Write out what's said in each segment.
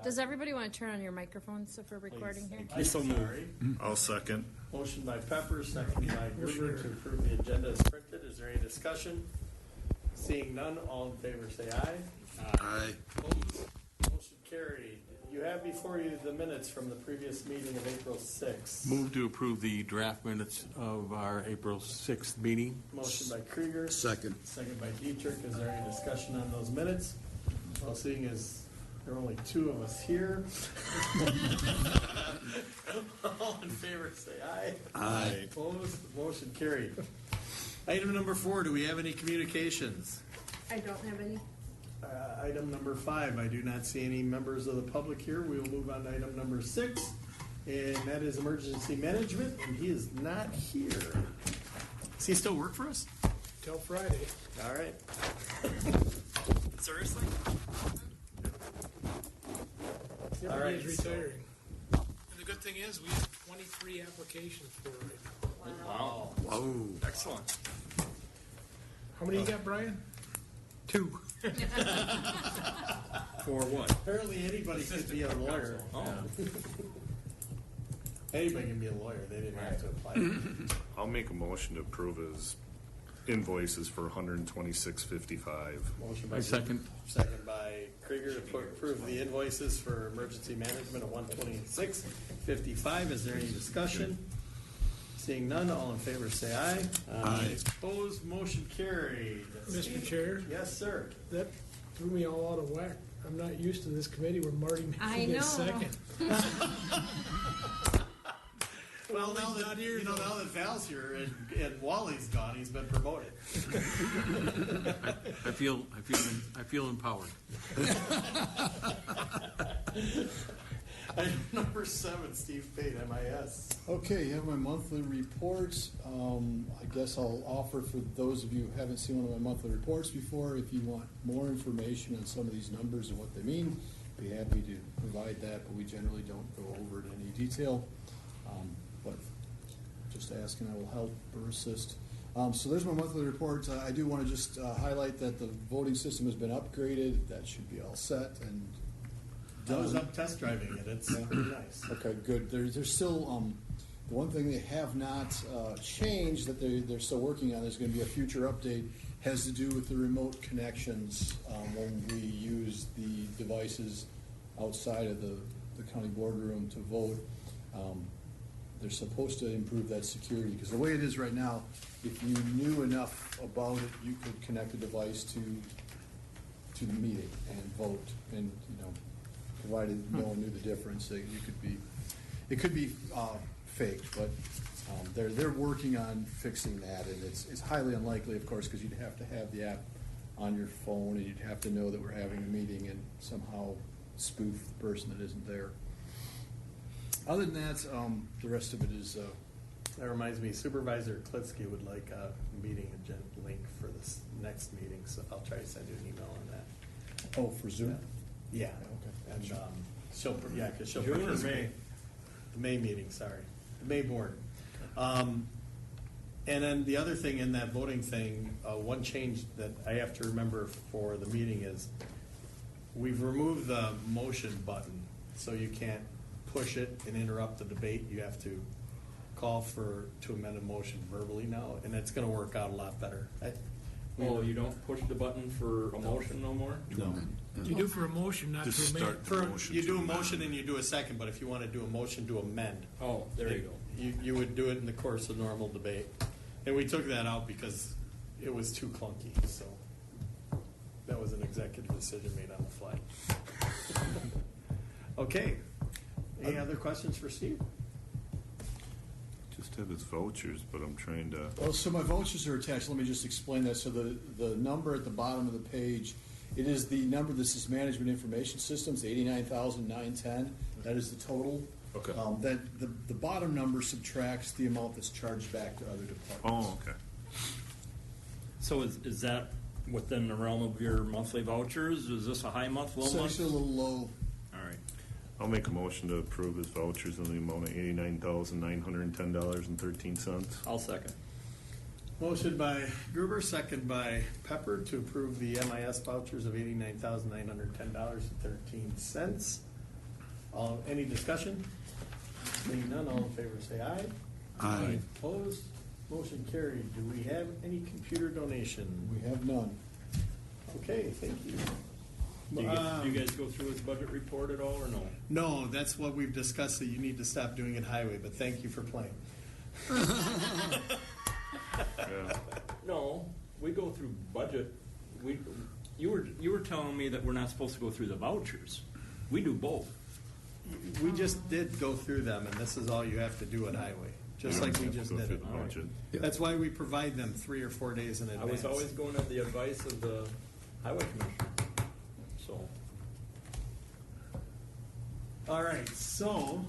Does everybody want to turn on your microphones if we're recording here? I so move. I'll second. Motion by Pepper, second by Gruber to approve the agenda as printed. Is there any discussion? Seeing none, all in favor say aye. Aye. Opposed? Motion carried. You have before you the minutes from the previous meeting of April 6th. Move to approve the draft minutes of our April 6th meeting. Motion by Krieger. Second. Second by Dietrich. Is there any discussion on those minutes? Well, seeing as there are only two of us here. All in favor say aye. Aye. Opposed? Motion carried. Item number 4, do we have any communications? I don't have any. Item number 5, I do not see any members of the public here. We will move on to item number 6, and that is emergency management, and he is not here. Does he still work for us? Till Friday. All right. Seriously? All right, He's retiring. And the good thing is, we have 23 applications for it right now. Wow. Whoa. Excellent. How many you got, Brian? 2. For what? Apparently anybody could be a lawyer. Oh. Anybody can be a lawyer. They didn't have to apply. I'll make a motion to approve his invoices for $126.55. Motion by I second. Second by Krieger to approve the invoices for emergency management of $126.55. Is there any discussion? Seeing none, all in favor say aye. Aye. Opposed, motion carried. Mr. Chair, Yes, sir. that threw me all out of whack. I'm not used to this committee where Marty makes I me get know. second. Well, now that now that Val's here and Wally's gone, he's been promoted. I feel empowered. Item number 7, Steve Pate, MIS. Okay, you have my monthly reports. I guess I'll offer for those of you who haven't seen one of my monthly reports before, if you want more information on some of these numbers and what they mean, be happy to provide that, but we generally don't go over it in any detail. But just ask and I will help or assist. So there's my monthly report. I do want to just highlight that the voting system has been upgraded. That should be all set and I was up test driving it. It's pretty nice. Okay, good. There's still the one thing they have not changed that they're still working on. There's going to be a future update. Has to do with the remote connections when we use the devices outside of the county boardroom to vote. They're supposed to improve that security because the way it is right now, if you knew enough about it, you could connect a device to the meeting and vote, and provided no one knew the difference, it could be faked, but they're working on fixing that, and it's highly unlikely, of course, because you'd have to have the app on your phone, and you'd have to know that we're having a meeting and somehow spoof the person that isn't there. Other than that, the rest of it is. That reminds me, Supervisor Klitsky would like a meeting agenda link for this next meeting, so I'll try to send you an email on that. Oh, for Zoom? Yeah. Okay. And she'll June or May? The May meeting, sorry. The May board. And then the other thing in that voting thing, one change that I have to remember for the meeting is we've removed the motion button, so you can't push it and interrupt the debate. You have to call to amend a motion verbally now, and it's going to work out a lot better. You don't push the button for a motion no more? No. You do for a motion, not Just to start amend. the motion. You do a motion and you do a second, but if you want to do a motion to amend, Oh, there you go. you would do it in the course of normal debate. And we took that out because it was too clunky, so that was an executive decision made on the fly. Okay. Any other questions for Steve? Just have his vouchers, but I'm trying to. Well, so my vouchers are attached. Let me just explain that. So the number at the bottom of the page, it is the number. This is Management Information Systems, 89,910. That is the total. Okay. That the bottom number subtracts the amount that's charged back to other departments. Oh, okay. So is that within the realm of your monthly vouchers? Is this a high month, low So month? it's a little low. All right. I'll make a motion to approve his vouchers in the amount of $89,910.13. I'll second. Motion by Gruber, second by Pepper to approve the MIS vouchers of $89,910.13. Any discussion? Seeing none, all in favor say aye. Aye. Opposed? Motion carried. Do we have any computer donation? We have none. Okay, thank you. Do you guys go through his budget report at all, or no? No, that's what we've discussed, that you need to stop doing it highway, but thank you for playing. Yeah. No, we go through budget. You were telling me that we're not supposed to go through the vouchers. We do both. We just did go through them, and this is all you have to do at highway, just like we just Go did through it. the budget. That's why we provide them 3 or 4 days in I advance. was always going on the advice of the highway commissioner, so. All right, so,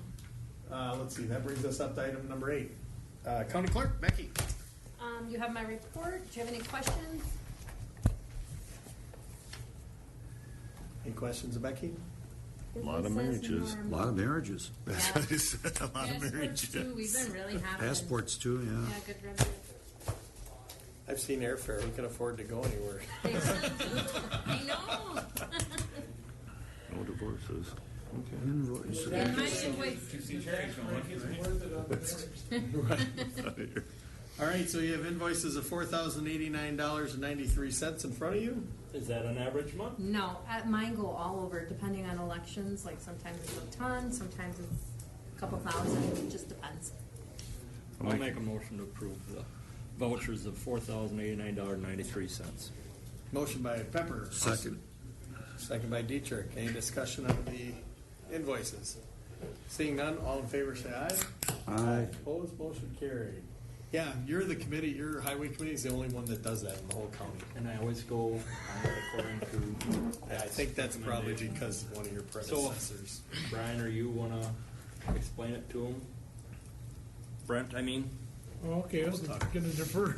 let's see, that brings us up to item number 8. County Clerk, Becky. You have my report. Do you have any questions? Any questions of Becky? Lot of Business as marriages. A normal. lot of marriages. That's what I said, a lot of Passports marriages. too, we've been really happy. Passports too, Yeah, yeah. good revenue. I've seen airfare, we can afford to go anywhere. I know. No divorces. Invoices. And my invoice, All right, so you have invoices of $4,089.93 in front of you? Is that an average month? no, mine go all over depending on elections, like sometimes it's a ton, sometimes it's a couple thousand, it just depends. I'll make a motion to approve the vouchers of $4,089.93. Motion by Pepper. Second. Second by Dietrich. Any discussion on the invoices? Seeing none, all in favor say aye. Aye. Opposed, motion carried. Yeah, you're the committee, your highway committee is the only one that does that in the whole county. And I always go on it according to. Yeah, I think that's probably because of one of your predecessors. Brian, or you wanna explain it to him? Brent, I mean? Oh, okay, I was gonna defer.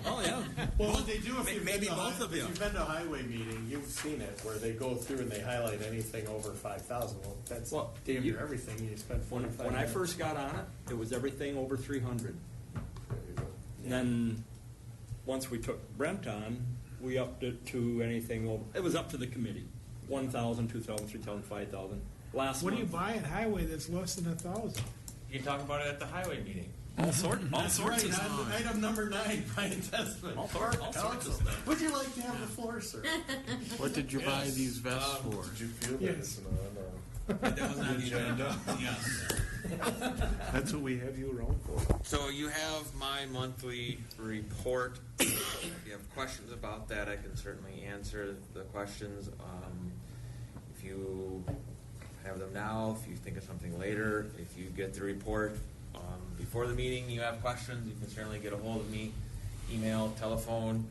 Oh, yeah. Well, what they do if you've Maybe been to both of you. If you've been to a highway meeting, you've seen it, where they go through and they highlight anything over 5,000. Well, that's Well, damn you- near everything, you spend When 45 I minutes. first got on it, it was everything over 300. And then, once we took Brent on, we upped it to anything over, it was up to the committee. 1,000, 2,000, 3,000, 5,000. Last What do you month, buy at highway that's less than 1,000? You can talk about it at the highway meeting. all sorts of Right, stuff. on item number 9, Brian Testman. All sorts of stuff. Would you like to have the floor, sir? What did you buy these vests for? Did you feel Yes. that? That was on the agenda. Yes. That's what we have you around for. So you have my monthly report. If you have questions about that, I can certainly answer the questions. If you have them now, if you think of something later, if you get the report before the meeting, you have questions, you can certainly get a hold of me, email, telephone.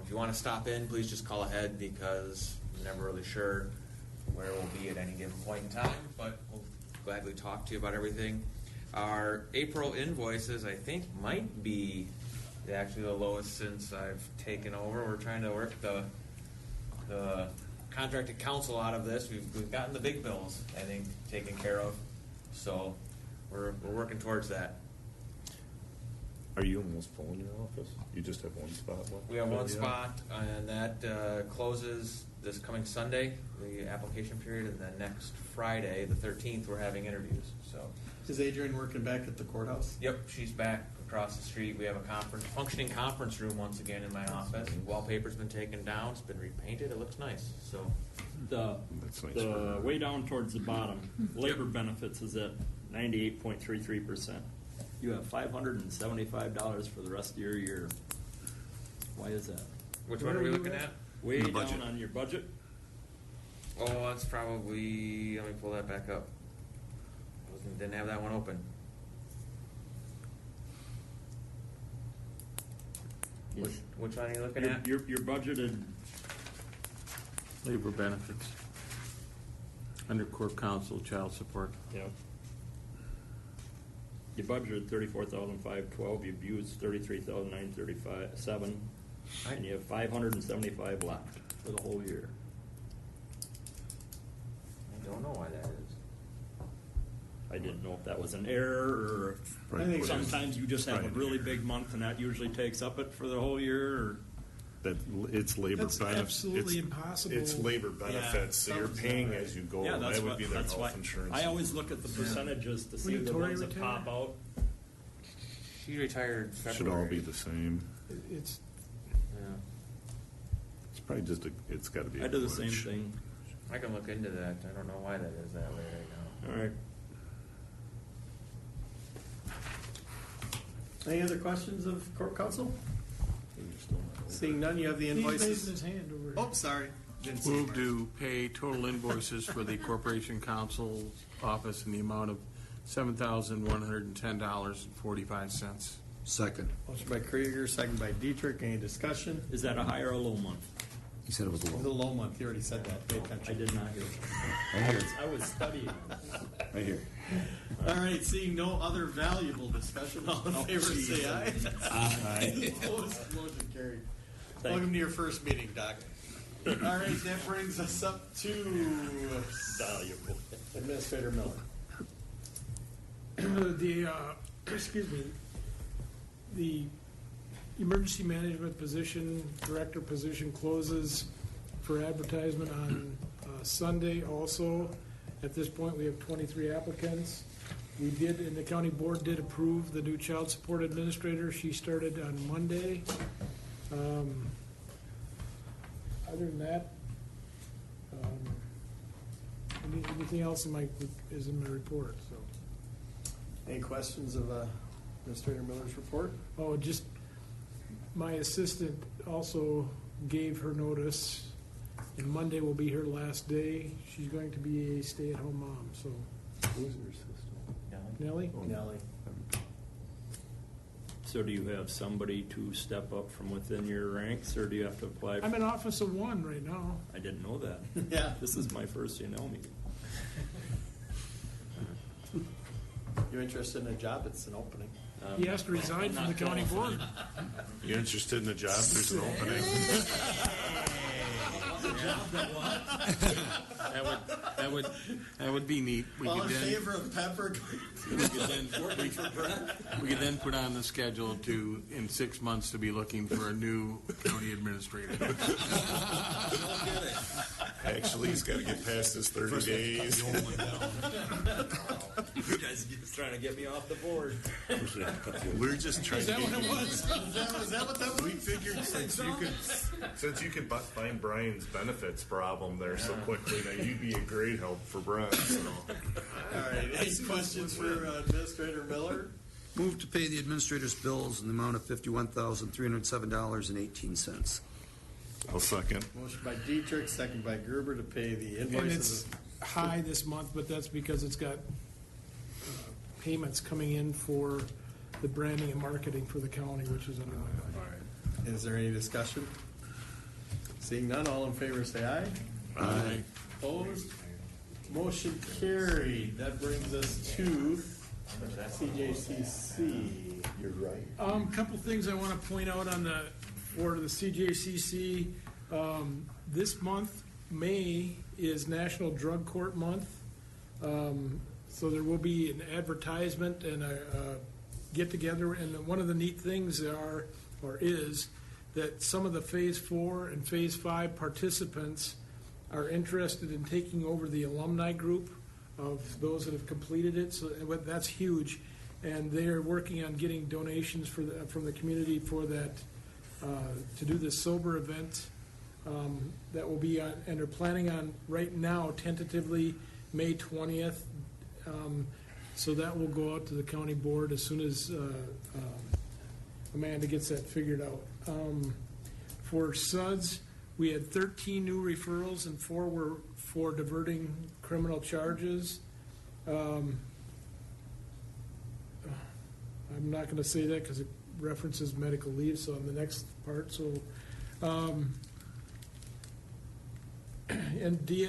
If you want to stop in, please just call ahead, because I'm never really sure where we'll be at any given point in time, but we'll gladly talk to you about everything. Our April invoices, I think, might be actually the lowest since I've taken over. We're trying to work the contracted council out of this. We've gotten the big bills, I think, taken care of, so we're working towards that. Are you almost full in your office? You just have one spot left? We have one Yeah. spot, and that closes this coming Sunday, the application period, and then next Friday, the 13th, we're having interviews, so. Is Adrian working back at the courthouse? Yep, she's back across the street. We have a functioning conference room once again in my office. Wallpaper's been taken down, it's been repainted, it looks nice, so. That's nice for The her. way down towards the bottom, labor benefits is at 98.33%. You have $575 for the rest of your year. Why is that? Which one are we looking at? Way The budget. down on your budget? Oh, that's probably, let me pull that back up. Didn't have that one open. Which one are you looking at? Your budgeted, Labor benefits. Under court counsel, child support. yeah. You budgeted 34,512, you've used 33,937, and you have 575 left for the whole year. I don't know why that is. I didn't know if that was an error, I think or sometimes you just have a really big month and that usually takes up it for the whole year, or That, it's labor That's benefits. absolutely impossible. It's labor benefits, so you're paying as you go. Yeah, and that's That would what, be their that's why, health insurance. I always look at the percentages to see When the Tori ones that retired? pop out. She retired February. Should all be the same. It's, Yeah. It's probably just it's gotta be. I a do the same glitch. thing. I can look into that. I don't know why that is that way right now. All right. Any other questions of court counsel? Seeing none, you have the he's raising invoices. his hand over. Oh, sorry. Didn't see Move yours. to pay total invoices for the Corporation Counsel's office in the amount of $7,110.45. Second. Motion by Krieger, second by Dietrich. Any discussion? Is that a high or a low month? He said it was a It was a little. low month. You already said that. Pay I attention. did not hear. Right here. I was studying. Right here. All right, seeing no other valuable discussion, all in favor say aye. Aye. Opposed, motion carried. Thank Welcome to your first meeting, Doc. All right, that brings us up to Valuable. Administrator Miller. Excuse me, the emergency management position, director position closes for advertisement on Sunday also. At this point, we have 23 applicants. We did, and the county board did approve the new child support administrator. She started on Monday. Other than that, anything else is in my report, so. Any questions of Administrator Miller's report? Oh, just, my assistant also gave her notice, and Monday will be her last day. She's going to be a stay-at-home mom, so. Who's your assistant? Nellie? Nellie. So do you have somebody to step up from within your ranks, or do you have to apply? I'm in office of one right now. I didn't know that. Yeah. This is my first meeting. You interested in a job? It's an opening. He has to resign from the county board. You interested in the job? There's an opening. That would be neat. We All could in then, favor of Pepper? we could then put on the schedule to, in 6 months, to be looking for a new county administrator. Actually, he's gotta get past his 30 days. You guys are just trying to get me off the board. We're just trying Is to that get what it you. was? Is that what that was? We figured since you could find Brian's benefits problem there so quickly that you'd be a great help for Brian. So. All right, any questions for Administrator Miller? Move to pay the administrator's bills in the amount of $51,307.18. I'll second. Motion by Dietrich, second by Gruber to pay the And invoices. it's high this month, but that's because it's got payments coming in for the branding and marketing for the county, which is under my line. Is there any discussion? Seeing none, all in favor say aye. Aye. Opposed? Motion carried. That brings us to CJCC. You're right. Couple things I want to point out for the CJCC. This month, May, is National Drug Court Month. So there will be an advertisement and a get-together. And one of the neat things is that some of the Phase 4 and Phase 5 participants are interested in taking over the alumni group of those that have completed it. So that's huge. And they are working on getting donations from the community for that, to do this sober event. That will be on, and they're planning on, right now, tentatively, May 20th. So that will go out to the county board as soon as Amanda gets that figured out. For SUDS, we had 13 new referrals and 4 were for diverting criminal charges. I'm not going to say that because it references medical leave, so on the next part, so. And the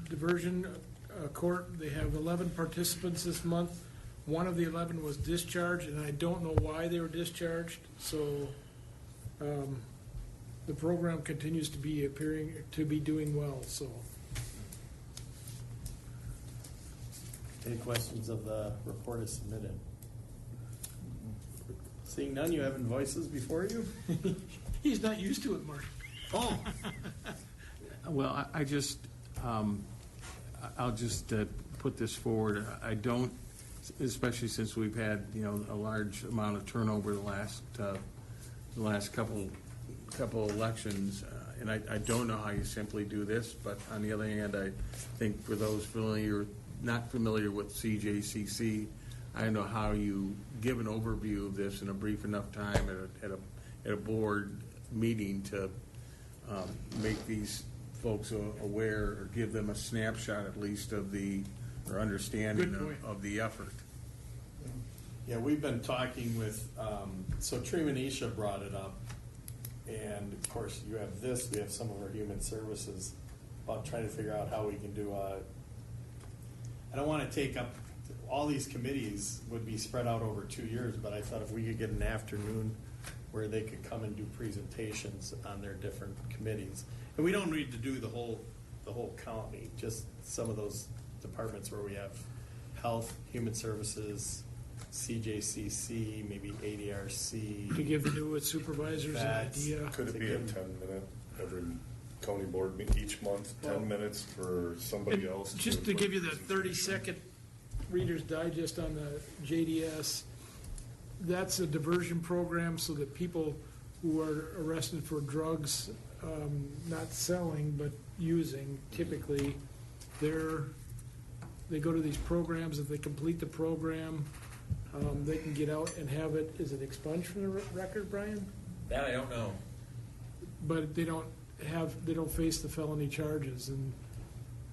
diversion court, they have 11 participants this month. One of the 11 was discharged, and I don't know why they were discharged, so the program continues to be appearing to be doing well, so. Any questions of the report as submitted? Seeing none, you have invoices before you? He's not used to it, Mark. Oh, Well, I just, I'll just put this forward. I don't, especially since we've had, a large amount of turnover the last couple elections, and I don't know how you simply do this, but on the other hand, I think for those not familiar with CJCC, I don't know how you give an overview of this in a brief enough time at a board meeting to make these folks aware, or give them a snapshot at least of or understanding Good point. of the effort. yeah, we've been talking with, so Treemanisha brought it up, and of course, you have this, we have some of our human services, about trying to figure out how we can do I don't want to take up, all these committees would be spread out over 2 years, but I thought if we could get an afternoon where they could come and do presentations on their different committees. And we don't need to do the whole county, just some of those departments where we have health, human services, CJCC, maybe ADRC. To give the new supervisors an That's- idea. Could it be a 10-minute every county board each month, 10 minutes for somebody else? Just to give you the 30-second Reader's Digest on the JDS, that's a diversion program so that people who are arrested for drugs, not selling, but using, typically, they go to these programs. If they complete the program, they can get out and have it, is it expunged from the record, Brian? That I don't know. But they don't face the felony charges, and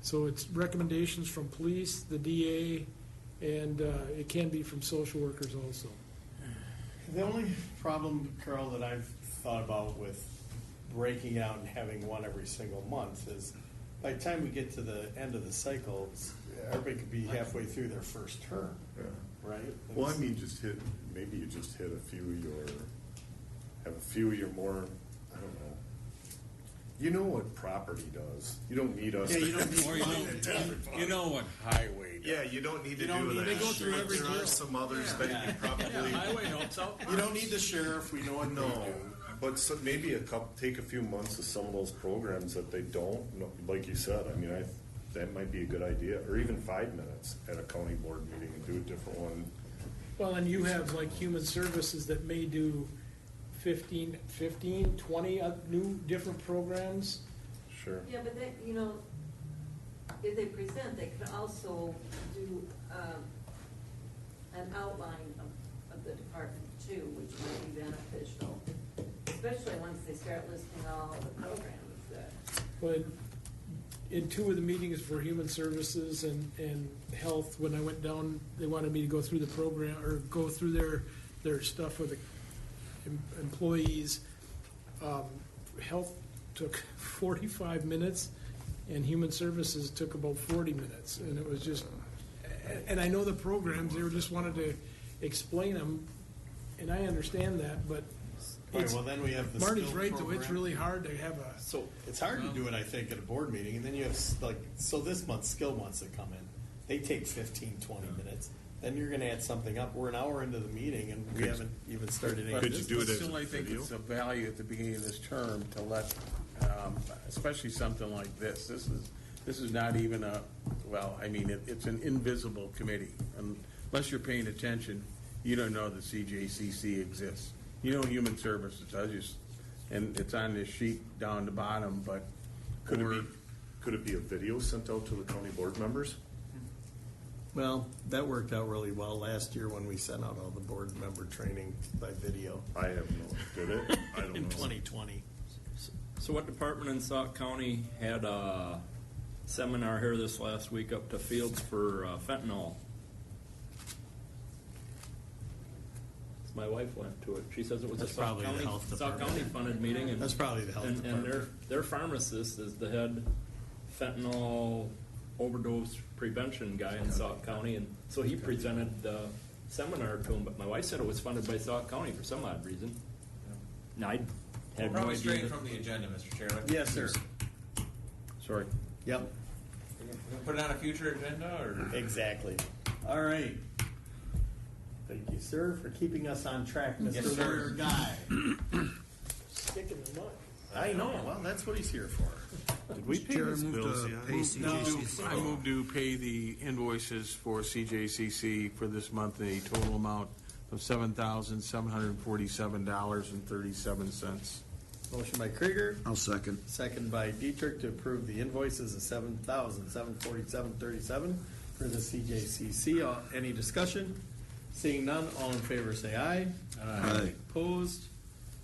so it's recommendations from police, the DA, and it can be from social workers also. The only problem, Carl, that I've thought about with breaking out and having one every single month is by the time we get to the end of the cycle, everybody could be halfway through their first term, Yeah. right? Well, I mean, maybe you just hit have a few of your more, I don't know. You know what property does. You don't need us. Yeah, you don't need Or you know what highway does. Yeah, you don't need to don't do need- that. they go through every There drill. are some others that you probably. Highway helps out. You don't need the sheriff, we know what they No, do. but maybe take a few months of some of those programs that they don't, like you said, I mean, that might be a good idea, or even 5 minutes at a county board meeting and do a different one. Well, and you have like human services that may do 15, 20 new different programs. Sure. Yeah, but they, if they present, they could also do an outline of the department too, which might be beneficial, especially once they start listing all the programs that. But in two of the meetings for human services and health, when I went down, they wanted me to go through the program, or go through their stuff with the employees. Health took 45 minutes, and human services took about 40 minutes, and it was just, and I know the programs, they were just wanted to explain them, and I understand that, but All right, it's, well, then we have the Marty's skill right, though, it's program. really hard to have a, So, It's hard to do it, I think, at a board meeting, and then you have, so this month, skill months that come in, they take 15, 20 minutes, then you're gonna add something up, we're an hour into the meeting, and we haven't even started any. Could you do it as Still, a I think video? it's a value at the beginning of this term to let, especially something like this. This is not even it's an invisible committee. Unless you're paying attention, you don't know that CJCC exists. You know Human Services does, and it's on this sheet down the bottom, but Could it be a video sent out to the county board members? Well, that worked out really well last year when we sent out all the board member training by video I have no, did it? I don't in know. 2020. so what department in Sauk County had a seminar here this last week up to Fields for fentanyl? My wife went to it. She says it was That's a Sauk probably the County, health Sauk department. County funded meeting, and That's probably the health and department. their pharmacist is the head fentanyl overdose prevention guy in Sauk County, and so he presented the seminar to him. But my wife said it was funded by Sauk County for some odd reason. And I had no Probably idea. straying that- from the agenda, Mr. Chairman. Yes, sir. sorry. Yep, We gonna put it on a future agenda, or? exactly. All right. Thank you, sir, for keeping us on track, Yes, Mr. sir. Lawyer Guy. stick in the mud. I know, well, that's what he's here for. Did we pay Chair, his move bills to yet? pay CJCC. I move to pay the invoices for CJCC for this month in a total amount of $7,747.37. Motion by Krieger, I'll second. second by Dietrich to approve the invoices of $7,747.37 for the CJCC. Any discussion? Seeing none, all in favor say aye. Aye. Opposed?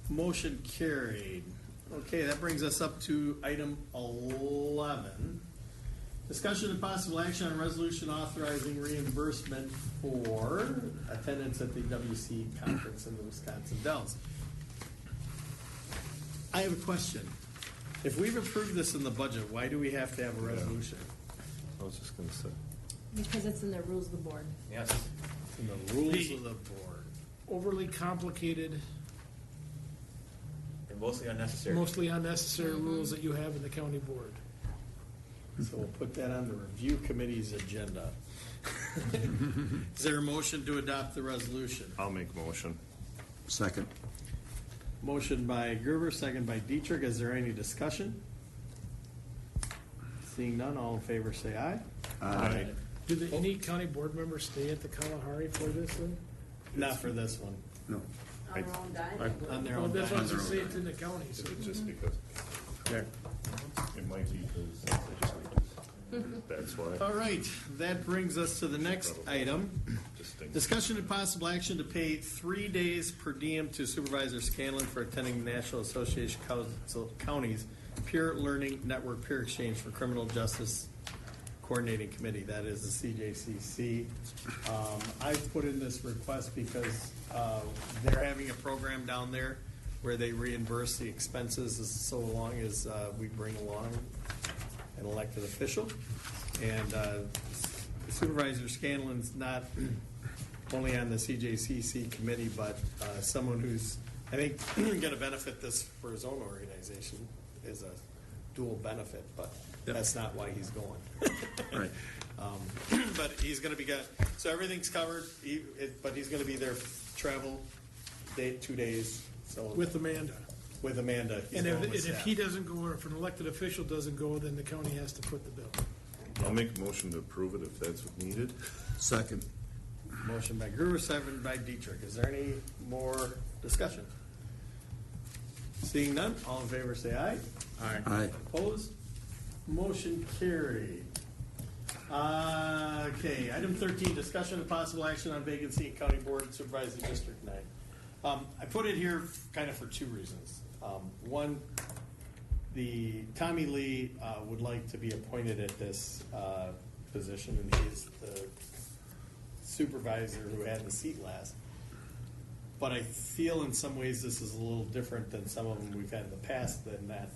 Motion carried. Okay, that brings us up to item 11. Discussion and possible action on resolution authorizing reimbursement for attendance at the WC conference in the Wisconsin Dells. I have a question. If we've approved this in the budget, why do we have to have a resolution? I was just gonna say. Because it's in the rules of the board. Yes. In the rules of the board. Overly complicated, And mostly unnecessary. mostly unnecessary rules that you have in the county board. So we'll put that on the review committee's agenda. Is there a motion to adopt the resolution? I'll make motion. Second. Motion by Gerber, second by Dietrich. Is there any discussion? Seeing none, all in favor say aye. Aye. Do any county board members stay at the Kalahari for this then? Not for this one. No. On their own dime. On their Well, own. that's what I was dime. gonna say, it's in the county, so. It's just because, Okay. it might be because that's why. All right, that brings us to the next item. Distinct. Discussion and possible action to pay 3 days per diem to Supervisor Scanlon for attending the National Association of Counties Peer Learning Network Peer Exchange for Criminal Justice Coordinating Committee. That is the CJCC. I've put in this request because they're having a program down there where they reimburse the expenses so long as we bring along an elected official. And Supervisor Scanlon's not only on the CJCC committee, but someone who's, I think, going to benefit this for his own organization is a dual benefit, but that's not why he's going. Right. But he's going to be good. So everything's covered, but he's going to be there, travel, 2 days. So With Amanda. with Amanda. he's And going with if staff. he doesn't go, or if an elected official doesn't go, then the county has to foot the bill. I'll make a motion to approve it if that's what needed. Second. Motion by Gruber, second by Dietrich. Is there any more discussion? Seeing none, all in favor say aye. Aye. Opposed? Motion carried. Okay, item 13, discussion of possible action on vacancy in County Board Supervising District 9. I put it here kind of for 2 reasons. One, Tommy Lee would like to be appointed at this position, and he's the supervisor who had the seat last. But I feel in some ways this is a little different than some of them we've had in the past, than that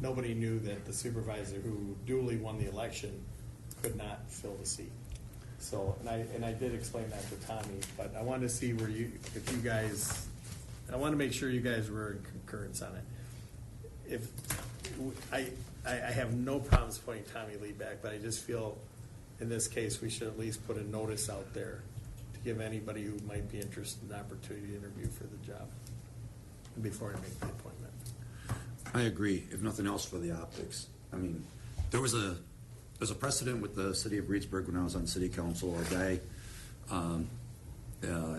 nobody knew that the supervisor who duly won the election could not fill the seat. So, and I did explain that to Tommy, but I wanted to see where if you guys, I want to make sure you guys were in concurrence on it. If, I have no problems putting Tommy Lee back, but I just feel in this case, we should at least put a notice out there to give anybody who might be interested an opportunity to interview for the job before I make the appointment. I agree, if nothing else for the optics. I mean, there's a precedent with the city of Reedsburg when I was on city council. A guy,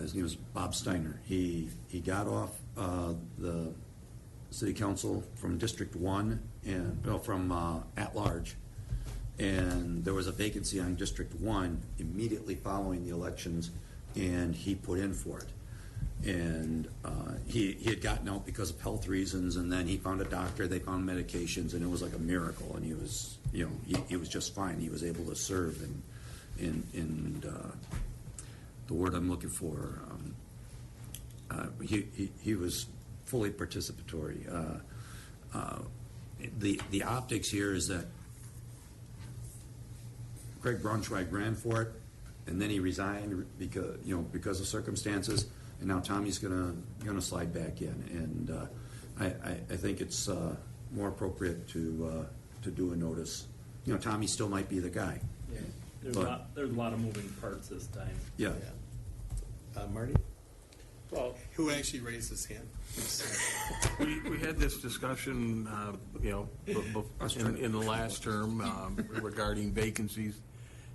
his name was Bob Steiner. He got off the city council from District 1 and from at large, and there was a vacancy on District 1 immediately following the elections, and he put in for it. And he had gotten out because of health reasons, and then he found a doctor, they found medications, and it was like a miracle, and he was, he was just fine. He was able to serve, and the word I'm looking for, he was fully participatory. The optics here is that Craig Braunschweig ran for it, and then he resigned because of circumstances. And now Tommy's gonna slide back in, and I think it's more appropriate to do a notice. Tommy still might be the guy. Yeah. There's a lot of moving parts this time. Yeah. Marty? Well, Who actually raised his hand? We had this discussion, in the last term regarding vacancies.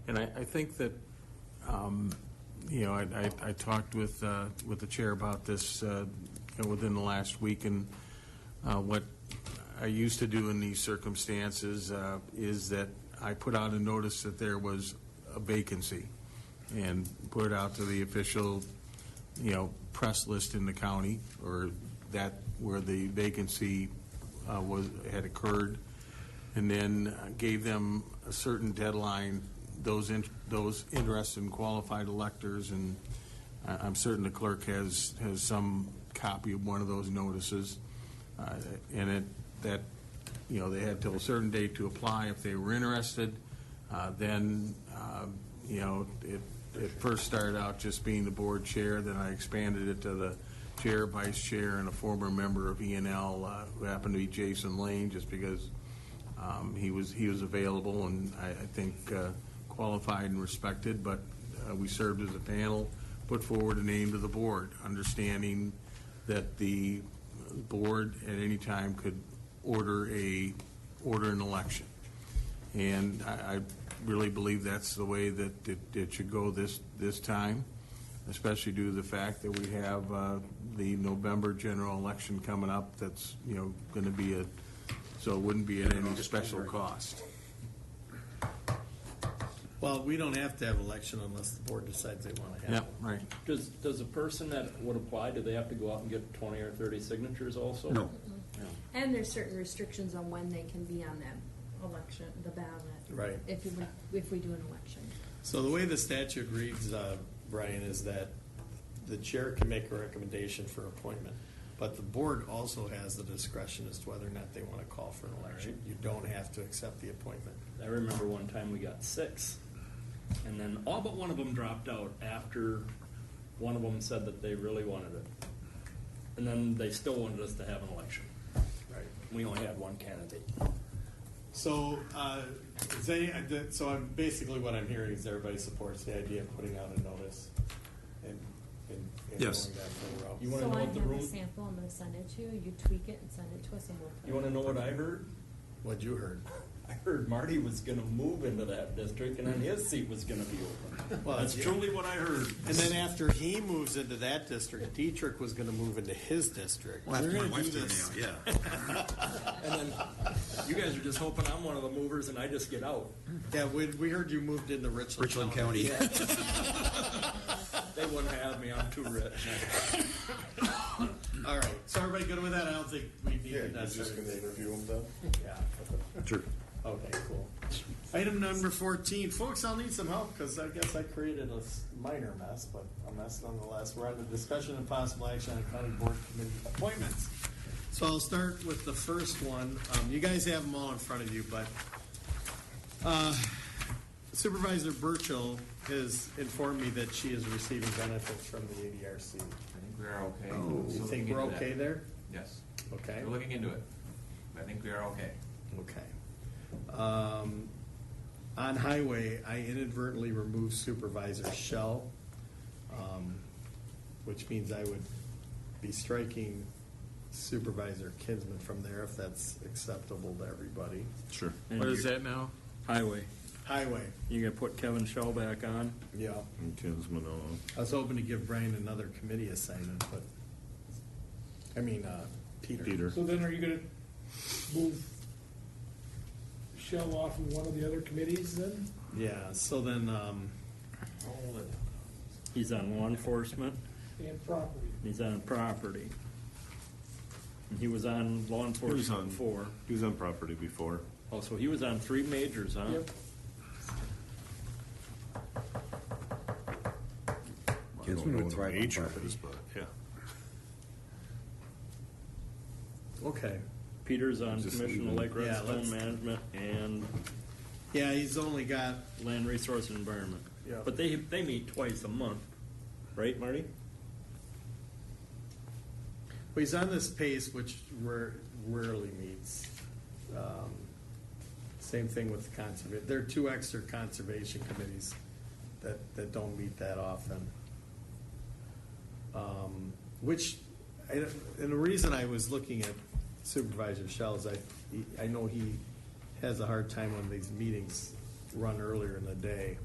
And I think that, I talked with the chair about this within the last week. And what I used to do in these circumstances is that I put out a notice that there was a vacancy and put it out to the official, press list in the county, or that where the vacancy had occurred, and then gave them a certain deadline, those interested in qualified electors, and I'm certain the clerk has some copy of one of those notices, and they had till a certain date to apply if they were interested. Then it first started out just being the board chair, then I expanded it to the chair, vice chair, and a former member of E&L, who happened to be Jason Lane, just because he was available and I think qualified and respected. But we served as a panel, put forward a name to the board, understanding that the board at any time could order an election. And I really believe that's the way that it should go this time, especially due to the fact that we have the November general election coming up. That's going to be so it wouldn't be at any special cost. Well, we don't have to have election unless the board decides they want to have Yeah, it. right. does a person that would apply, do they have to go out and get 20 or 30 signatures also? No. And there's certain restrictions on when they can be on that election, the ballot. Right. If we do an election. So the way the statute reads, Brian, is that the chair can make a recommendation for appointment, but the board also has the discretion as to whether or not they want to call for an election. You don't have to accept the appointment. I remember one time we got 6, and then all but one of them dropped out after one of them said that they really wanted it. And then they still wanted us to have an election. Right. We only had one candidate. So, basically what I'm hearing is everybody supports the idea of putting out a notice and Yes. going that full route. You wanna So know I what the have a room- sample, I'm gonna send it to you, you tweak it and send it to us and we'll put it. You want to know what I heard? What'd you heard? I heard Marty was going to move into that district, and then his seat was going to be open. Well, That's yeah. truly what I heard. And then after he moves into that district, Dietrich was gonna move into his district. Well, We're after my gonna do wife's this. turn out, yeah. And then you guys are just hoping I'm one of the movers and I just get out. Yeah, we heard you moved into Richland. Richland County. They wouldn't have me. I'm too rich. All right, so everybody good with that? I don't think we need Yeah, to you're just necessarily. gonna interview them then? Yeah. Sure. Okay, cool. Item number 14. Folks, I'll need some help because I guess I created a minor mess, but a mess nonetheless. We're on the discussion and possible action on county board committee appointments. So I'll start with the first one. You guys have them all in front of you, but Supervisor Burchill has informed me that she is receiving benefits from the ADRC. I think we are okay. You Still think looking we're into okay that. there? Yes. Okay. We're looking into it. I think we are okay. Okay. On highway, I inadvertently removed Supervisor Shell, which means I would be striking Supervisor Kinsman from there if that's acceptable to everybody. Sure. What is that now? Highway. Highway, You gonna put Kevin Shell back on? yeah. Kinsman, I was hoping to give Brian another committee assignment, but, Peter. So then are you gonna move Shell off of one of the other committees then? Yeah, so then, Hold it. He's on law enforcement. And property. He's on property. And he was on law enforcement before. He was on property before. Oh, so he was on 3 majors, huh? Yep. Kinsman would thrive on Major property. is, but, yeah. okay. Peter's on Just Commission of leave Lake him. Yeah, Redstone let's- Management and Yeah, he's only got, Land Resource and Environment. Yeah. But they meet twice a month, right, Marty? well, he's on this pace, which rarely meets. Same thing with the conservation. There are 2 extra conservation committees that don't meet that often. and the reason I was looking at Supervisor Shell is I know he has a hard time when these meetings run earlier in the day.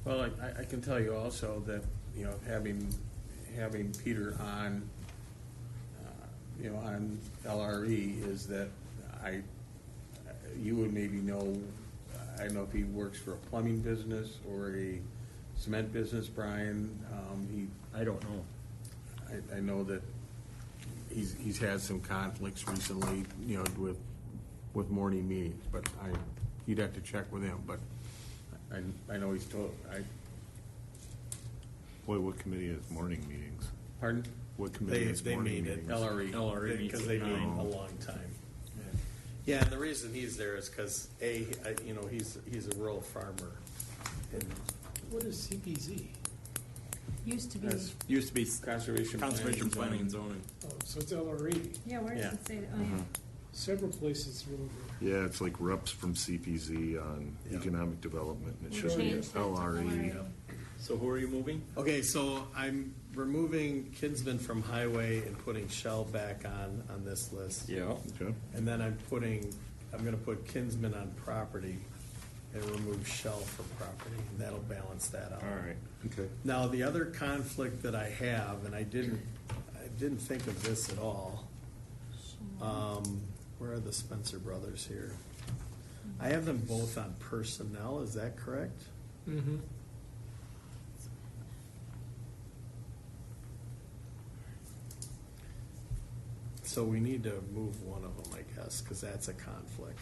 Well, I can tell you also that, you know, having Peter on, you know, on LRE is that you would maybe know, I don't know if he works for a plumbing business or a cement business, Brian. I don't know. I know that he's had some conflicts recently, you know, with morning meetings, but you'd have to check with him, but I know he's told, What committee has morning meetings? pardon? What committee has They morning meet at meetings? LRE Because they meet a long time. Yeah, and the reason he's there is because you know, he's a rural farmer. And What is CPZ? Used to be, That's Used to be Conservation planning and zoning. Oh, so it's LRE. yeah, where does Yeah. it say, oh, yeah. Several places really good. Yeah, it's like reps from CPZ on Yeah. economic development, and it We should be changed it to LRE. LRE. So who are you moving? Okay, so I'm removing Kinsman from highway and putting Shell back on this list. Yeah. Okay. And then I'm gonna put Kinsman on property and remove Shell from property, and that'll balance that out. All right. Okay. Now, the other conflict that I have, and I didn't think of this at all, where are the Spencer brothers here? I have them both on personnel, is that correct? Mm-hmm. So we need to move one of them, I guess, because that's a conflict.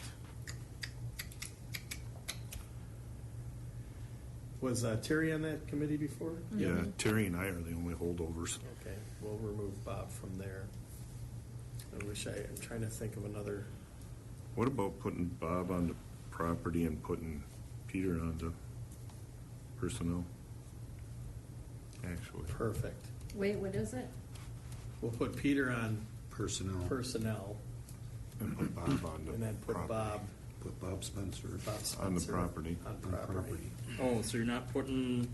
Was Terry on that committee before? Yeah, Terry and I are the only holdovers. Okay, we'll remove Bob from there. I'm trying to think of another. What about putting Bob on the property and putting Peter on the personnel? Actually. Perfect. Wait, what is it? We'll put Peter on Personnel. And put Bob on the and then put property. Bob Put Bob Spencer. On the property. On On property. property. Oh, so you're not putting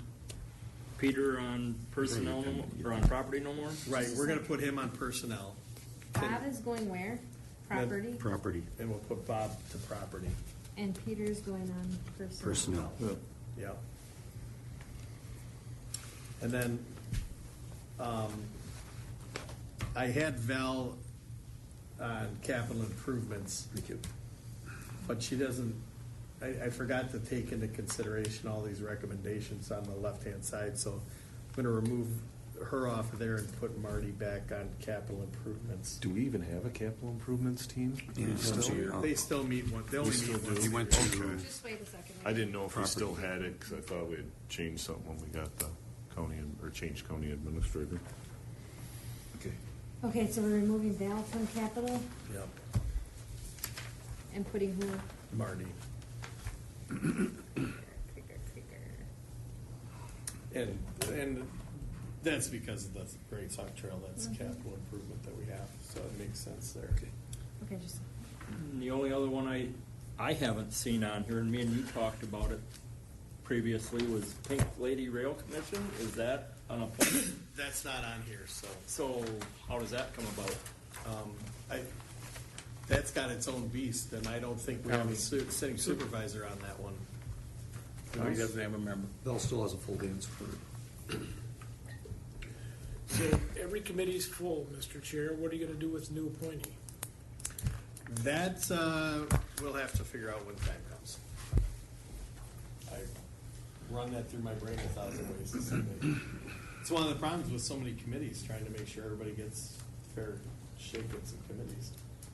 Peter on personnel no more, or on property no more? Right, we're gonna put him on personnel. Bob is going where? Property? Property. And we'll put Bob to property. And Peter's going on personnel. Personnel. Yeah. Yep. And then, I had Val on capital improvements. Thank you. But she doesn't, I forgot to take into consideration all these recommendations on the left-hand side, so I'm gonna remove her off of there and put Marty back on capital improvements. Do we even have a capital improvements team? Yeah, still- They still meet they only still meet do. once. He a went year. to- Just wait a second. I didn't know if we Property. still had it, because I thought we had changed something when we got the county, or changed county administrator. Okay. Okay, so we're removing Val from capital Yep, and putting who? Marty. And that's because of the Great Sauk Trail, that's capital improvement that we have, so it makes sense there. Okay, just, And the only other one I haven't seen on here, and me and you talked about it previously, was Pink Lady Rail Commission. Is that an appointment? That's not on here, so, So how does that come about? that's got its own beast, and I don't think we have a sitting supervisor on that one. No, he doesn't have a member. Bell still has a full dance for So every committee's full, Mr. Chair. What are you gonna do with new appointee? That, we'll have to figure out when time comes. I run that through my brain 1,000 ways to Sunday. It's one of the problems with so many committees, trying to make sure everybody gets fair shake at some committees.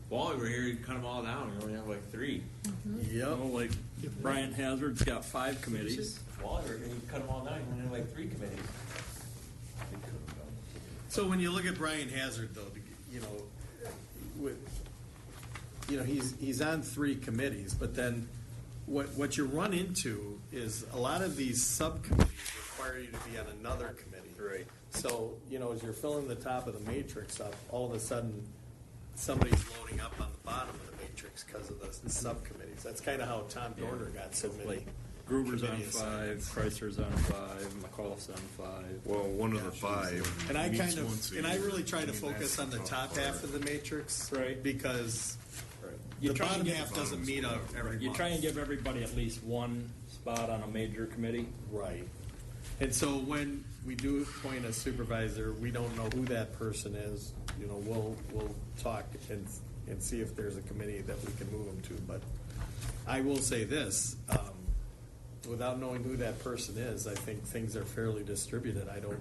While we were here, you cut them all down, we only have like 3. You know, Yep. like Bryant Hazard's got 5 committees. While we were here, you cut them all down, you only have like 3 committees. So when you look at Brian Hazard, though, he's on 3 committees, but then what you run into is a lot of these subcommittees require you to be on another committee. Right. So, as you're filling the top of the matrix up, all of a sudden, somebody's loading up on the bottom of the matrix because of the subcommittees. That's kind of how Tom Dorner got so many. Gruber's on committee 5, assignments. Chrysler's on 5, McAuliffe's on 5. Well, one of the five. And I meets kind once of, a and I year. really try to I mean, focus that's on the tough top part. half of the matrix. Right. Because You the try and bottom get- half doesn't meet up every month. You try and give everybody at least one spot on a major committee. Right. And so when we do appoint a supervisor, we don't know who that person is. You know, we'll talk and see if there's a committee that we can move them to. But I will say this, without knowing who that person is, I think things are fairly distributed. I don't,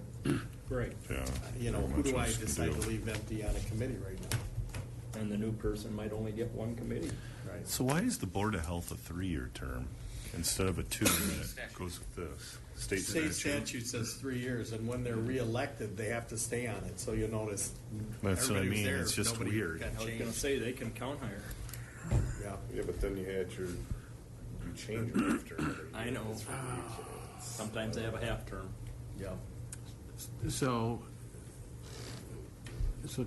Right. Yeah. you know, very who much do I a decide deal. to leave empty on a committee right now? And the new person might only get one committee. Right. So why is the Board of Health a 3-year term instead of a 2 that goes with this? State State statute? statute says 3 years, and when they're reelected, they have to stay on it. So you'll notice That's what I everybody was mean. there, It's just nobody weird. got I was changed. gonna say, they can count higher. Yeah. Yeah, but then you change it after. I know. Sometimes they have a half term. Yeah. So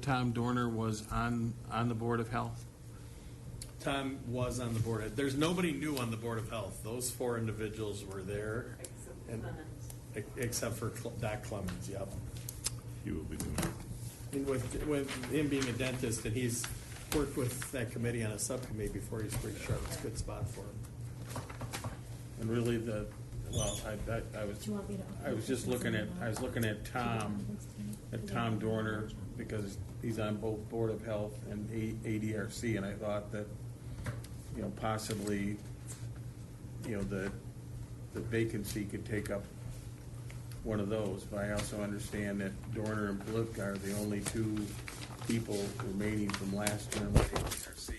Tom Dorner was on the Board of Health? Tom was on the board. There's nobody new on the Board of Health. Those 4 individuals were there, Except and Clemens. except for Doc Clemens, yep. He will be doing it. And with him being a dentist, and he's worked with that committee on a subcommittee before, he's pretty sharp. It's a good spot for him. And really I was, Do you want me to? I was just looking at Tom Dorner, because he's on both Board of Health and ADRC, and I thought that, you know, possibly, you know, the vacancy could take up one of those, but I also understand that Dorner and Polivka are the only 2 people remaining from last term at ADRC.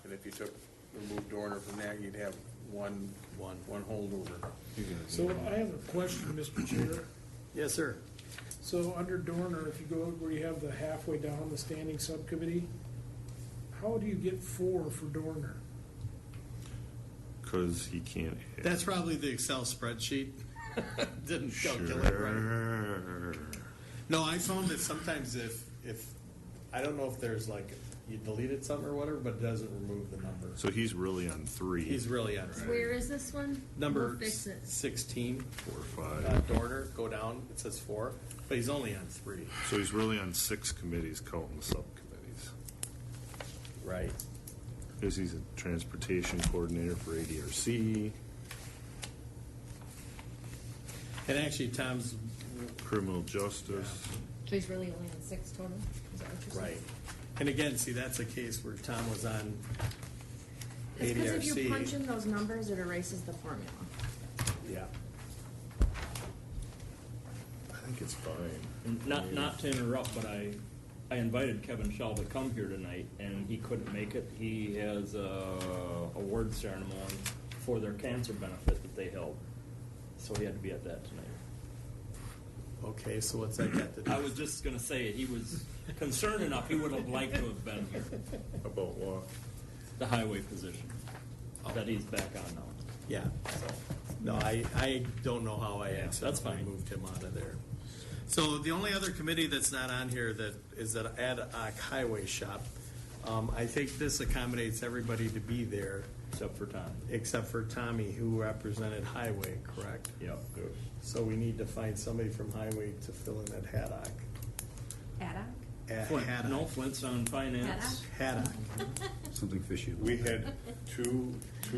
And if you remove Dorner from that, you'd have one holdover. So I have a question, Mr. Chair. Yes, sir. So under Dorner, if you go where you have the halfway down, the standing subcommittee, how do you get 4 for Dorner? Because he can't. That's probably the Excel spreadsheet. Didn't calculate right. Sure. No, I found that sometimes if I don't know if there's like, you deleted something or whatever, but it doesn't remove the number. So he's really on 3. He's really on Where is this one? number We'll fix it. 16. 4 or 5. Dorner, go down, it says 4, but he's only on 3. So he's really on 6 committees, counting the subcommittees. Right. Because he's a transportation coordinator for ADRC, And actually, Tom's, criminal justice. So he's really only on 6 total? Is that what you're saying? right. And again, see, that's a case where Tom was on It's because if you ADRC. punch in those numbers, it erases the formula. Yeah. I think it's fine. And not to interrupt, but I invited Kevin Shaw to come here tonight, and he couldn't make it. He has a award ceremony for their cancer benefit that they held, so he had to be at that tonight. Okay, so what's that got to do? I was just gonna say, he was concerned enough, he would have liked to have been here, About what? the highway position, that he's back on now. Yeah. No, I don't know how I that's fine. moved him out of there. So the only other committee that's not on here that is that ad hoc highway shop. I think this accommodates everybody to be there, Except for Tom. except for Tommy, who represented highway, correct? Yep. So we need to find somebody from highway to fill in that haddock. Haddock? Flint, Haddock. no, Flint's on finance. Haddock. Something fishy. We had two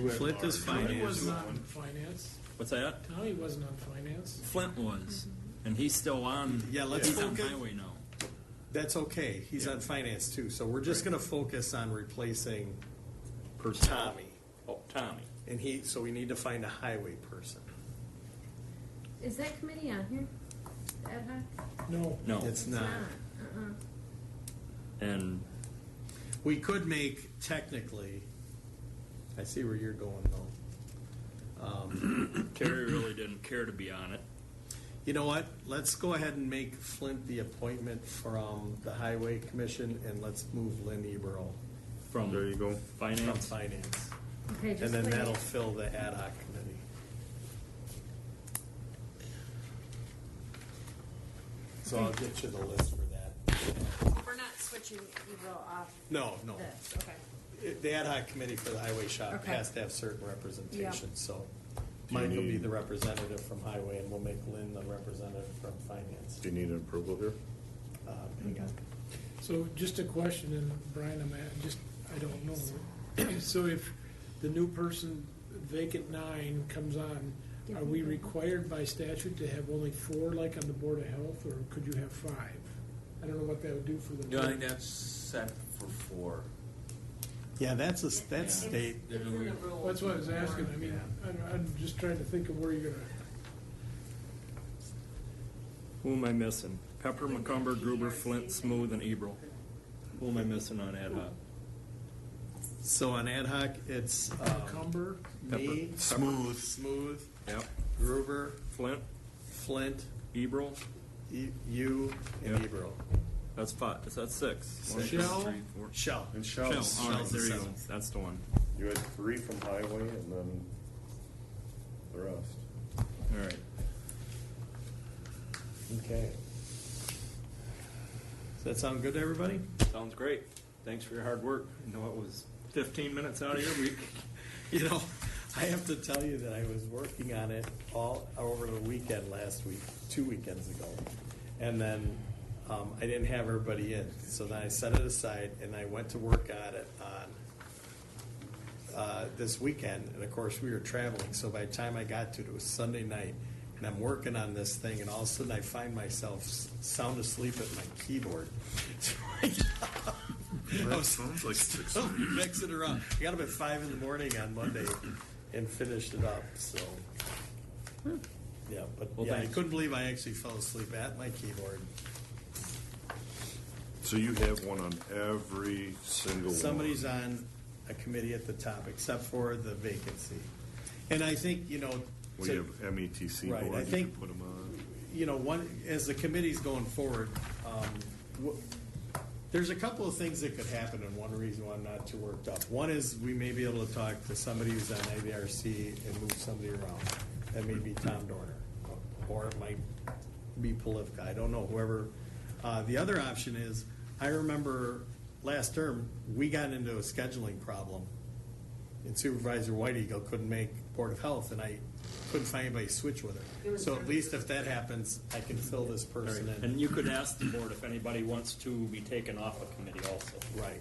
at Flint is large. fine. Tommy was Finance. not on finance. What's that? Tommy wasn't on finance. Flint was, and he's still on. Yeah, let's He's on focus- highway now. That's okay. He's on finance too. So we're just gonna focus on replacing Personnel. Tommy. Oh, Tommy. And so we need to find a highway person. Is that committee on here? Ad hoc? No. No. It's not. And We could make technically, I see where you're going though. Terry really didn't care to be on it. You know what? Let's go ahead and make Flint the appointment from the Highway Commission, and let's move Lynn Eberl From There you go. from finance. finance. Okay, And just then wait. that'll fill the ad hoc committee. So I'll get you the list for that. We're not switching Ebro off No, this, okay. The ad hoc committee for the highway shop Okay. has to have certain representation, so Mike will be the representative from highway, and we'll make Lynn the representative from finance. Do you need an approval here? Hang on. So just a question, and Brian, I don't know. So if the new person, vacant 9, comes on, are we required by statute to have only 4 like on the Board of Health, or could you have 5? I don't know what that would do for the. No, I think that's set for 4. Yeah, that's state. It's in the rules. That's what I was asking. I mean, I'm just trying to think of where you're gonna. Who am I missing? Pepper, McCumber, Gruber, Flint, Smooth, and Ebro. Who am I missing on ad hoc? So on ad hoc, it's Cumber, me, Smooth, Yep. Gruber, Flint, Flint, Ebro. you, and Yep. Ebro. That's 5. That's 6. 1, 2, Shell. 3, 4. Shell. And Shell. All right, Shell's there the you go. 7th. That's the one. You had 3 from highway and then the rest. All right. Okay. Does that sound good to everybody? Sounds great. Thanks for your hard work. You know, it was 15 minutes out of your week. You know, I have to tell you that I was working on it all over the weekend last week, 2 weekends ago. And then I didn't have everybody in. So then I set it aside and I went to work on it on this weekend. And of course, we were traveling. So by the time I got to it, it was Sunday night. And I'm working on this thing. And all of a sudden, I find myself sound asleep at my keyboard. I was sounds like still mixing it around. I got up at 5 in the morning on Monday and finished it up. So, yeah, but Well, yeah, I thanks. couldn't believe I actually fell asleep at my keyboard. So you have one on every single one? Somebody's on a committee at the top, except for the vacancy. And I think, you know, Well, you have METC Right, board, I you think- can put them on. you know, as the committee's going forward, there's a couple of things that could happen, and one reason why I'm not too worked up. One is we may be able to talk to somebody who's on IVRC and move somebody around. That may be Tom Dorner, or it might be Polivka. I don't know, whoever. The other option is, I remember last term, we got into a scheduling problem, and Supervisor White Eagle couldn't make Board of Health, and I couldn't find anybody to switch with her. So at least if that happens, I can fill this person in. And you could ask the board if anybody wants to be taken off a committee also. Right.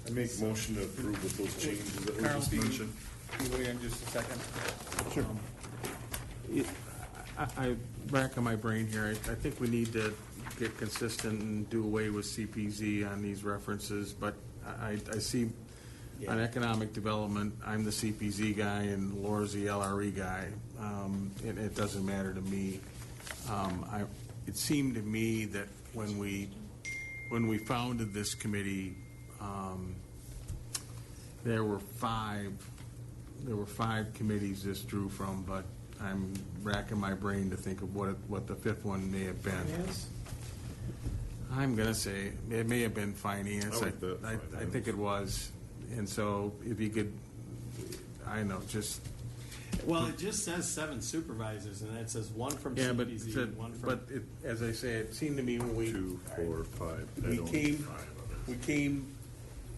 I make a motion to approve with those changes that were Carl, just can you- mentioned. can you wait on just a second? Sure. I back on my brain here, I think we need to get consistent and do away with CPZ on these references, but I see on economic development, I'm the CPZ guy and Laura's the LRE guy. It doesn't matter to me. It seemed to me that when we founded this committee, there were five committees this drew from, but I'm racking my brain to think of what the 5th one may have been. Finance? I'm gonna say it may have been finance. I like that, I finance. think it was. And so if you could, I know, just, Well, it just says 7 supervisors, and it says 1 from yeah, but, CPZ and 1 from. but as I say, it seemed to me when we. 2, 4, 5. I We don't need came, 5 of it. we came,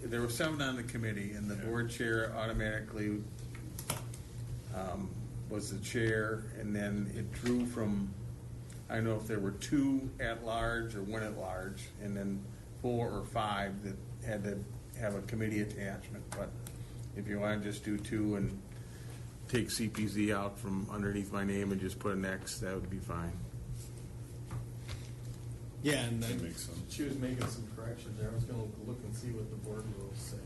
there were 7 on the committee, and the board chair automatically was the chair, and then it drew from, I don't know if there were 2 at large or 1 at large, and then 4 or 5 that had to have a committee attachment, but if you want to just do 2 and take CPZ out from underneath my name and just put an X, that would be fine. Yeah, and That then makes sense. she was making some corrections there. I was gonna look and see what the board rules say.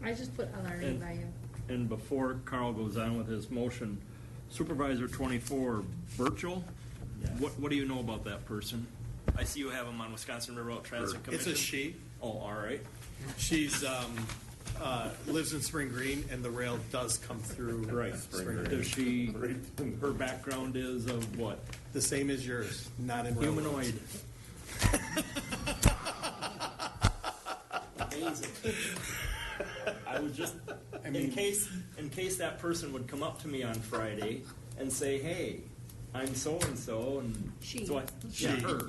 I just put LRE And- by you. And before Carl goes on with his motion, Supervisor 24, Burchell, Yes. what do you know about that person? I see you have him on Wisconsin Railroad Transit It's Commission. a she. Oh, all right. She's, lives in Spring Green, and the rail does come through. Right. Spring Does Green. she, her background is of what? The same as yours, not in railroads. Humanoid. Amazing. I was just, in case that person would come up to me on Friday and say, hey, I'm so-and-so, and She. so I, She. yeah, her.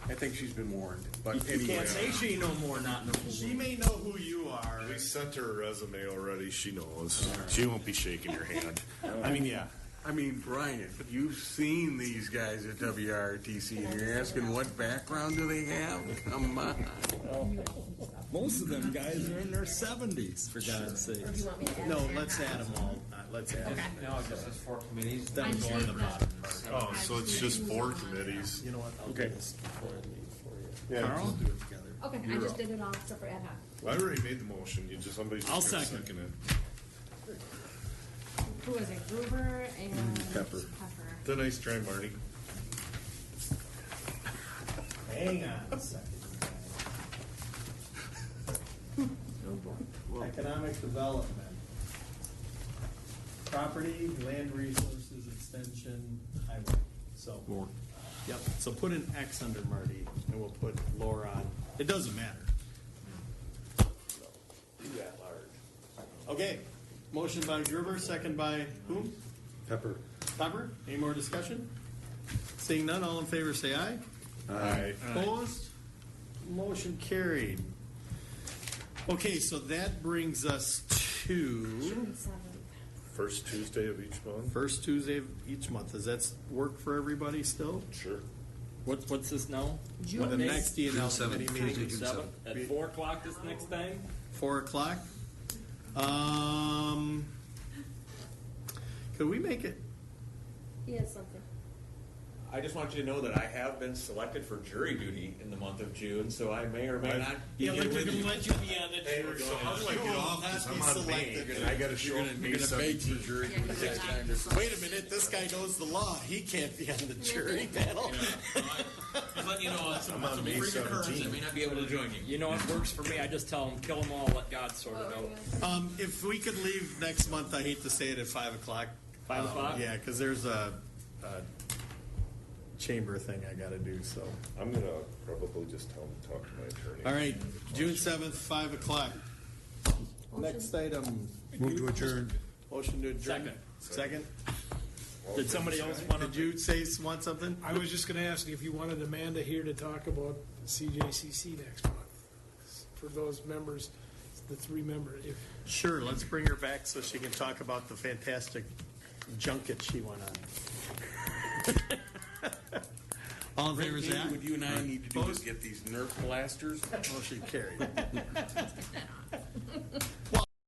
I think she's been warned, but You anyway. can't say she no more, not no more. She may know who you are. We sent her a resume already, she knows. She won't be shaking your hand. I mean, yeah. I mean, Brian, you've seen these guys at WRTC, and you're asking what background do they have? Come on. Most of them guys are in their 70s, for God's sakes. Or do you want me to add No, them? let's add them all. Let's add them. No, it just says 4 committees. That was I on the did bottom. Oh, so it's just 4 committees. You know what? I'll Okay. do this before I leave for you. Yeah. We'll do it together. Okay, I You're just up. did it all except for ad hoc. Well, I already made the motion, somebody's I'll just gonna second. second it. Who was it, Gruber and Pepper. It's a nice try, Marty. Hang on a second. Economic development. Property, land resources, extension, highway. So. Yep, so put an X under Marty, and we'll put Laura on. It doesn't matter. You at large. Okay, motion by Gerber, second by whom? Pepper. Pepper, any more discussion? Seeing none, all in favor say aye. Aye. Opposed? Motion carried. Okay, so that brings us to June 7th. First Tuesday of each month? first Tuesday of each month. Does that work for everybody still? Sure. What's this now? When the What day? next DNL June committee 7th, meeting Tuesday, is June 7th? At 4 o'clock this next time? 4 o'clock. Could we make it? He has something. I just want you to know that I have been selected for jury duty in the month of June, so I may or may not be Yeah, here like we're with gonna you. let you be on the Hey, jury. so how do I get off? Because I'm on Maine, and I gotta show up May 17th. jury. Yeah, 'cause you're not- Wait a minute, this guy knows the law. He can't be on the jury panel. Just letting you know, it's I'm on May 17th. I may not be able to join you. You know what works for me? I just tell them, kill them all, let God sort it out. If we could leave next month, I hate to say it, at 5 o'clock. 5 o'clock? Yeah, because there's a chamber thing I gotta do, so. I'm gonna probably just tell them to talk to my attorney. All right, June 7th, 5 o'clock. Next item, Move to adjourn. motion to adjourn. Second. Second? Did somebody else want Did to? you want something? I was just gonna ask if you wanted Amanda here to talk about CJCC next month. For those members, the 3 members, if, Sure, let's bring her back so she can talk about the fantastic junket she went on. All in favor, say aye. What you and I need to do is get these Nerf blasters. Motion carried.